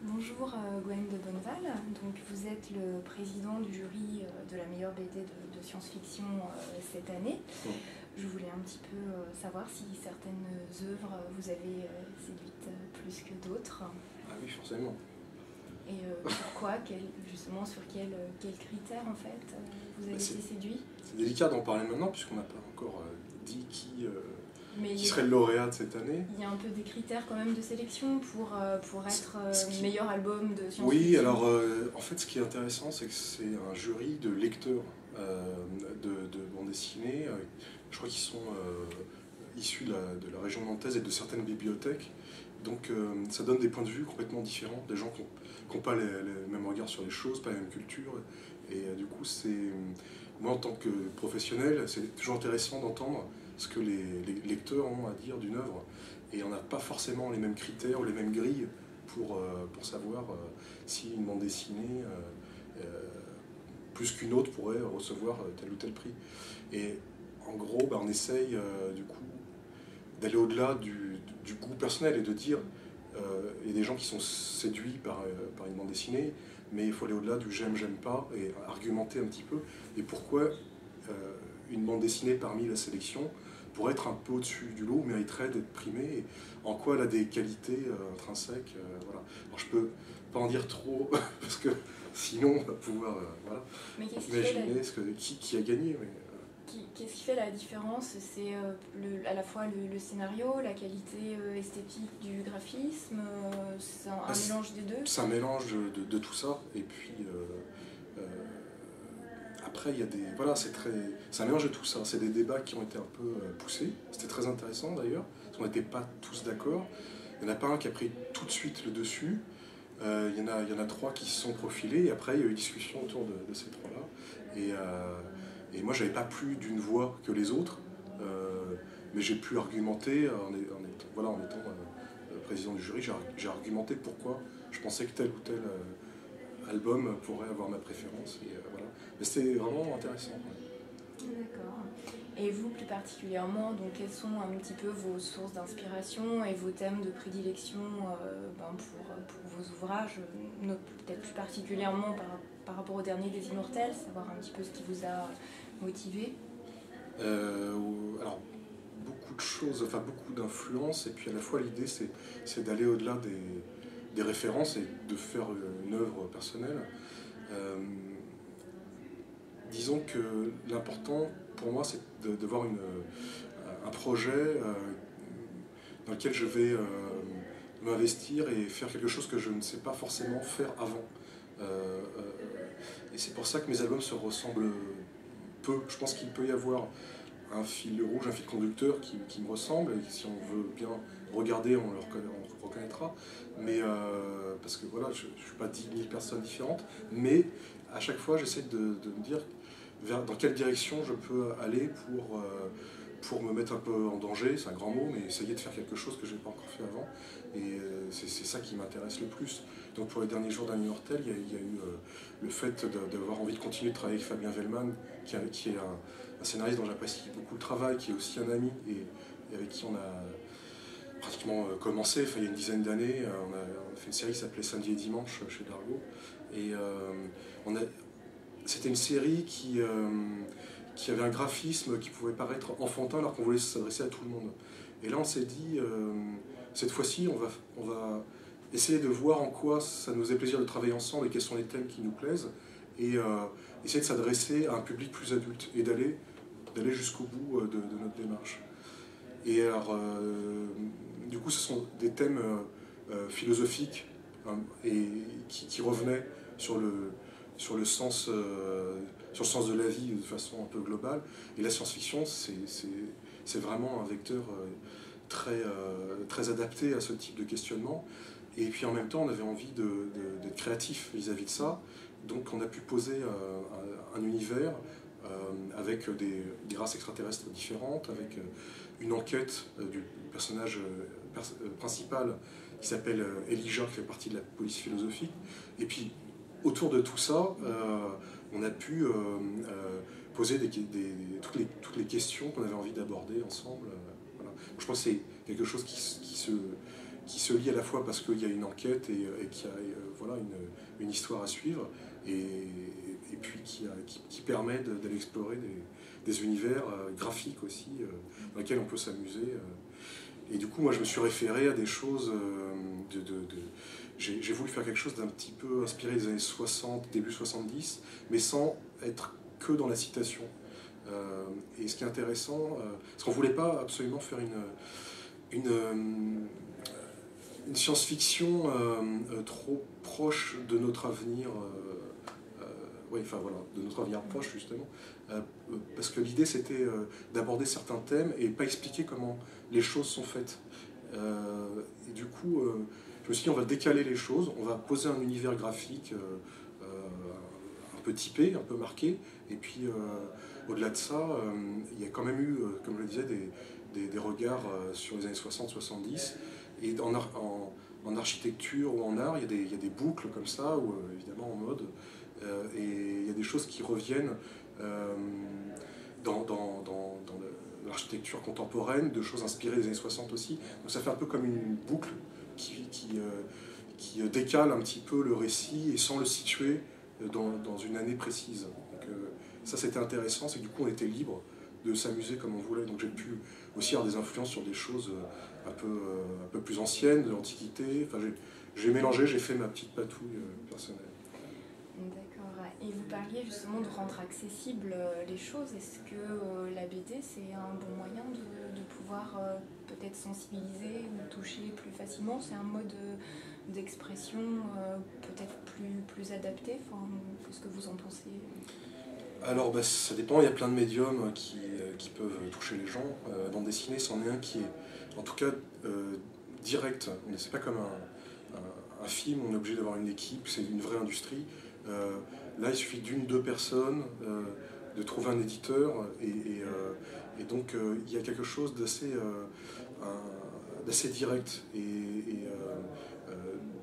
Bonjour Gwen de Bonneval, donc vous êtes le président du jury de la meilleure BD de science-fiction cette année. Mm. Je voulais un petit peu savoir si certaines œuvres vous avez séduites plus que d'autres. Ah oui, forcément. Et pourquoi, justement sur quels critères en fait vous avez été séduit? C'est délicat d'en parler maintenant puisqu'on n'a pas encore dit qui Mais serait le lauréat de cette année. Il y a un peu des critères quand même de sélection pour être meilleur album de science-fiction. Oui, alors en fait ce qui est intéressant c'est que c'est un jury de lecteurs de bande dessinée. Je crois qu'ils sont issus de la région nantaise et de certaines bibliothèques. Donc ça donne des points de vue complètement différents, des gens qui n'ont pas les mêmes regards sur les choses, pas la même culture. Et du coup, moi en tant que professionnel, c'est toujours intéressant d'entendre ce que les lecteurs ont à dire d'une œuvre. Et on n'a pas forcément les mêmes critères ou les mêmes grilles pour savoir si une bande dessinée, plus qu'une autre, pourrait recevoir tel ou tel prix. Et en gros, on essaye du coup d'aller au-delà du goût personnel et de dire il y a des gens qui sont séduits par une bande dessinée, mais il faut aller au-delà du j'aime, j'aime pas et argumenter un petit peu. Et pourquoi une bande dessinée parmi la sélection pourrait être un peu au-dessus du lot, mériterait d'être primée, et en quoi elle a des qualités intrinsèques. Voilà. Alors je peux pas en dire trop, parce que sinon on va pouvoir voilà, imaginer qui a gagné. Mais, qu'est-ce qui fait la différence? C'est à la fois le scénario, la qualité esthétique du graphisme, c'est un mélange des deux? C'est un mélange de tout ça, et puis après il y a des... Voilà, c'est un mélange de tout ça, c'est des débats qui ont été un peu poussés, c'était très intéressant d'ailleurs, parce qu'on n'était pas tous d'accord, il n'y en a pas un qui a pris tout de suite le dessus, il y en a trois qui se sont profilés, et après il y a eu discussion autour de ces trois-là, et moi j'avais pas plus d'une voix que les autres, mais j'ai pu argumenter en étant président du jury, j'ai argumenté pourquoi je pensais que tel ou tel album pourrait avoir ma préférence. Et, voilà. Mais c'était vraiment intéressant. Ouais. D'accord. Et vous, plus particulièrement, donc, quelles sont un petit peu vos sources d'inspiration et vos thèmes de prédilection pour vos ouvrages, peut-être plus particulièrement par rapport au dernier des Immortels, savoir un petit peu ce qui vous a motivé? Alors, beaucoup de choses, enfin beaucoup d'influences, et puis à la fois l'idée c'est d'aller au-delà des références et de faire une œuvre personnelle. Disons que l'important pour moi c'est de voir un projet dans lequel je vais m'investir et faire quelque chose que je ne sais pas forcément faire avant. Et c'est pour ça que mes albums se ressemblent peu. Je pense qu'il peut y avoir un fil rouge, un fil conducteur qui me ressemble, et si on veut bien regarder, on le reconnaîtra. Mais parce que voilà, je ne suis pas 10 000 personnes différentes, mais à chaque fois j'essaie de me dire dans quelle direction je peux aller pour me mettre un peu en danger, c'est un grand mot, mais essayer de faire quelque chose que je n'ai pas encore fait avant. Et c'est ça qui m'intéresse le plus. Donc pour les derniers jours d'un Immortel, il y a eu le fait d'avoir envie de continuer de travailler avec Fabien Vellman, qui est un scénariste dont j'apprécie beaucoup le travail, qui est aussi un ami, et avec qui on a pratiquement commencé, enfin, il y a une dizaine d'années, on a fait une série qui s'appelait Samedi et Dimanche chez Dargaud. Et c'était une série qui avait un graphisme qui pouvait paraître enfantin alors qu'on voulait s'adresser à tout le monde. Et là on s'est dit, cette fois-ci on va essayer de voir en quoi ça nous fait plaisir de travailler ensemble et quels sont les thèmes qui nous plaisent, et essayer de s'adresser à un public plus adulte et d'aller jusqu'au bout de notre démarche. Et alors, du coup ce sont des thèmes philosophiques et qui revenaient sur le sens de la vie de façon un peu globale. Et la science-fiction, c'est vraiment un vecteur très adapté à ce type de questionnement. Et puis en même temps, on avait envie d'être créatif vis-à-vis de ça. Donc on a pu poser un univers avec des races extraterrestres différentes, avec une enquête du personnage principal qui s'appelle Elijah, qui fait partie de la police philosophique. Et puis autour de tout ça, on a pu poser toutes les questions qu'on avait envie d'aborder ensemble. Voilà. Je pense que c'est quelque chose qui se lie à la fois parce qu'il y a une enquête et qu'il y a voilà, une histoire à suivre, et puis qui permet d'aller explorer des univers graphiques aussi, dans lesquels on peut s'amuser. Et du coup, moi, je me suis référé à des choses j'ai voulu faire quelque chose d'un petit peu inspiré des années 60, début 70, mais sans être que dans la citation. Et ce qui est intéressant, parce qu'on ne voulait pas absolument faire une science-fiction trop proche de notre avenir, oui, enfin voilà, de notre avenir proche justement, parce que l'idée c'était d'aborder certains thèmes et pas expliquer comment les choses sont faites. Et du coup, je me suis dit, on va décaler les choses, on va poser un univers graphique un peu typé, un peu marqué, et puis au-delà de ça, il y a quand même eu, comme je le disais, des regards sur les années 60-70, et en architecture ou en art, il y a des boucles comme ça, ou évidemment en mode, et il y a des choses qui reviennent dans l'architecture contemporaine, de choses inspirées des années 60 aussi. Donc ça fait un peu comme une boucle qui décale un petit peu le récit et sans le situer dans une année précise. Donc ça c'était intéressant, c'est que du coup on était libre de s'amuser comme on voulait. Donc j'ai pu aussi avoir des influences sur des choses un peu plus anciennes, de l'Antiquité. Enfin, j'ai mélangé, j'ai fait ma petite patouille personnelle. D'accord. Et vous parliez justement de rendre accessibles les choses. Est-ce que la BD, c'est un bon moyen de pouvoir peut-être sensibiliser ou toucher plus facilement? C'est un mode d'expression peut-être plus adapté? Enfin, qu'est-ce que vous en pensez? Alors bah, ça dépend, il y a plein de médiums qui peuvent toucher les gens. Bande dessinée, c'en est un qui est en tout cas direct. C'est pas comme un film, on est obligé d'avoir une équipe, c'est une vraie industrie. Là, il suffit d'une, deux personnes, de trouver un éditeur, et donc il y a quelque chose d'assez direct.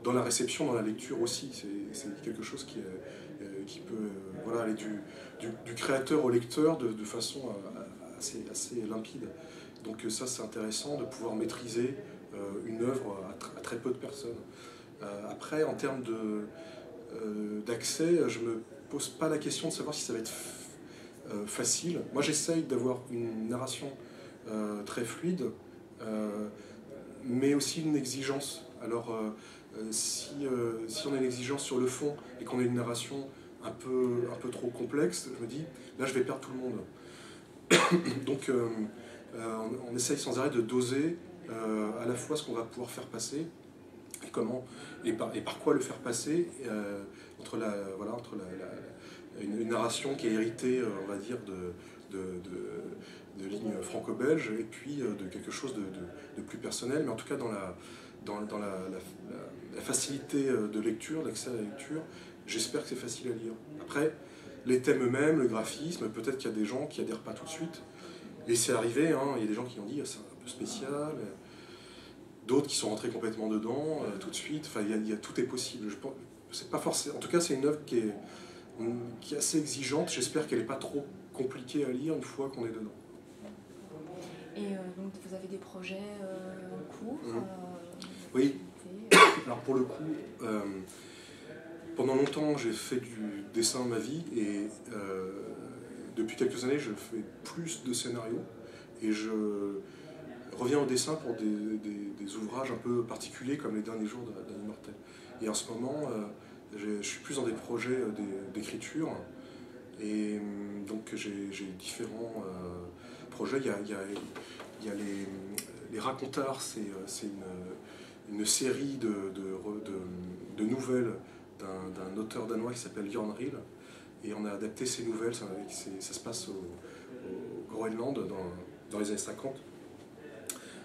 Dans la réception, dans la lecture aussi, c'est quelque chose qui peut voilà, aller du créateur au lecteur de façon assez limpide. Donc ça, c'est intéressant de pouvoir maîtriser une œuvre à très peu de personnes. Après, en termes d'accès, je ne me pose pas la question de savoir si ça va être facile. Moi, j'essaye d'avoir une narration très fluide, mais aussi une exigence. Alors, si on a une exigence sur le fond et qu'on a une narration un peu trop complexe, je me dis, là, je vais perdre tout le monde. Donc, on essaye sans arrêt de doser à la fois ce qu'on va pouvoir faire passer et comment et par quoi le faire passer entre une narration qui est héritée, on va dire, de lignes franco-belges et puis de quelque chose de plus personnel, mais en tout cas dans la facilité de lecture, d'accès à la lecture, j'espère que c'est facile à lire. Après, les thèmes eux-mêmes, le graphisme, peut-être qu'il y a des gens qui adhèrent pas tout de suite, et c'est arrivé, hein, il y a des gens qui ont dit c'est un peu spécial, d'autres qui sont rentrés complètement dedans tout de suite, enfin tout est possible. C'est pas forcément, en tout cas c'est une œuvre qui est assez exigeante, j'espère qu'elle n'est pas trop compliquée à lire une fois qu'on est dedans. Et donc vous avez des projets en cours Oui, alors pour le coup, pendant longtemps j'ai fait du dessin ma vie, et depuis quelques années je fais plus de scénarios, et je reviens au dessin pour des ouvrages un peu particuliers comme Les Derniers Jours d'Annie Mortel. Et en ce moment, je suis plus dans des projets d'écriture, et donc j'ai différents projets. Il y a les Racontards, c'est une série de nouvelles d'un auteur danois qui s'appelle Jørn Riel, et on a adapté ces nouvelles, ça se passe au Groenland dans les années 50,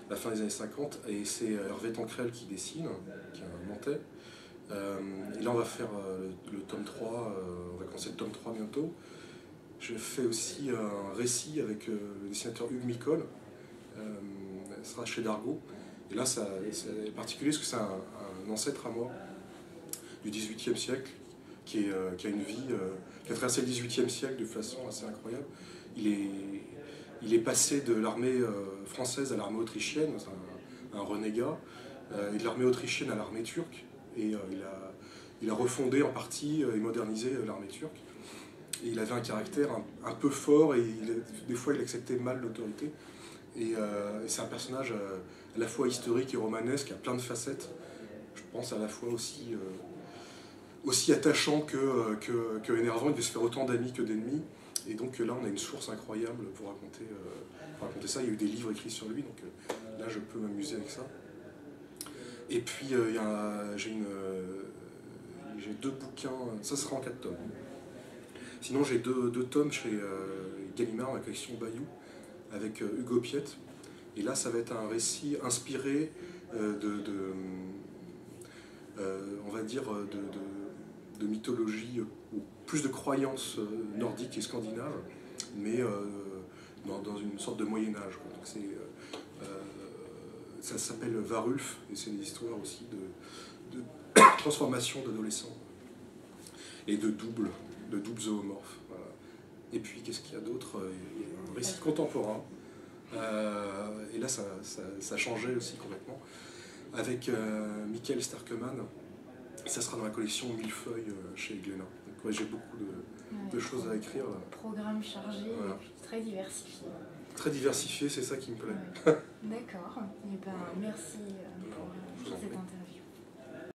la fin des années 50, et c'est Hervé Tancrel qui dessine, qui est un Nantais. Et là on va faire le tome 3, on va commencer le tome 3 bientôt. Je fais aussi un récit avec le dessinateur Hugues Micol, ça sera chez Dargaud. Et là c'est particulier parce que c'est un ancêtre à moi du XVIIIe siècle qui a une vie, qui a traversé le XVIIIe siècle de façon assez incroyable. Il est passé de l'armée française à l'armée autrichienne, c'est un renégat, et de l'armée autrichienne à l'armée turque. Et il a refondé en partie et modernisé l'armée turque. Et il avait un caractère un peu fort, et des fois il acceptait mal l'autorité. Et c'est un personnage à la fois historique et romanesque, à plein de facettes. Je pense à la fois aussi attachant que énervant. Il devait se faire autant d'amis que d'ennemis. Et donc là, on a une source incroyable pour raconter ça. Il y a eu des livres écrits sur lui, donc là, je peux m'amuser avec ça. Et puis, j'ai 2 bouquins, ça sera en 4 tomes. Sinon, j'ai deux tomes chez Gallimard, la collection Bayou, avec Hugo Piette. Et là, ça va être un récit inspiré on va dire, de mythologie, ou plus de croyances nordiques et scandinaves, mais dans une sorte de Moyen-Âge. Donc ça s'appelle Varulf, et c'est une histoire aussi de transformation d'adolescents et de doubles zoomorphes. Voilà. Et puis, qu'est-ce qu'il y a d'autre? Un récit contemporain. Et là, ça changeait aussi complètement. Avec Michael Sterkeman. Ça sera dans la collection Millefeuille chez Glénat. Donc ouais, j'ai beaucoup de choses à écrire. Programme chargé, voilà. Et puis très diversifié. Très diversifié, c'est ça qui me plaît. Ouais. D'accord. Et ben, merci pour cette interview.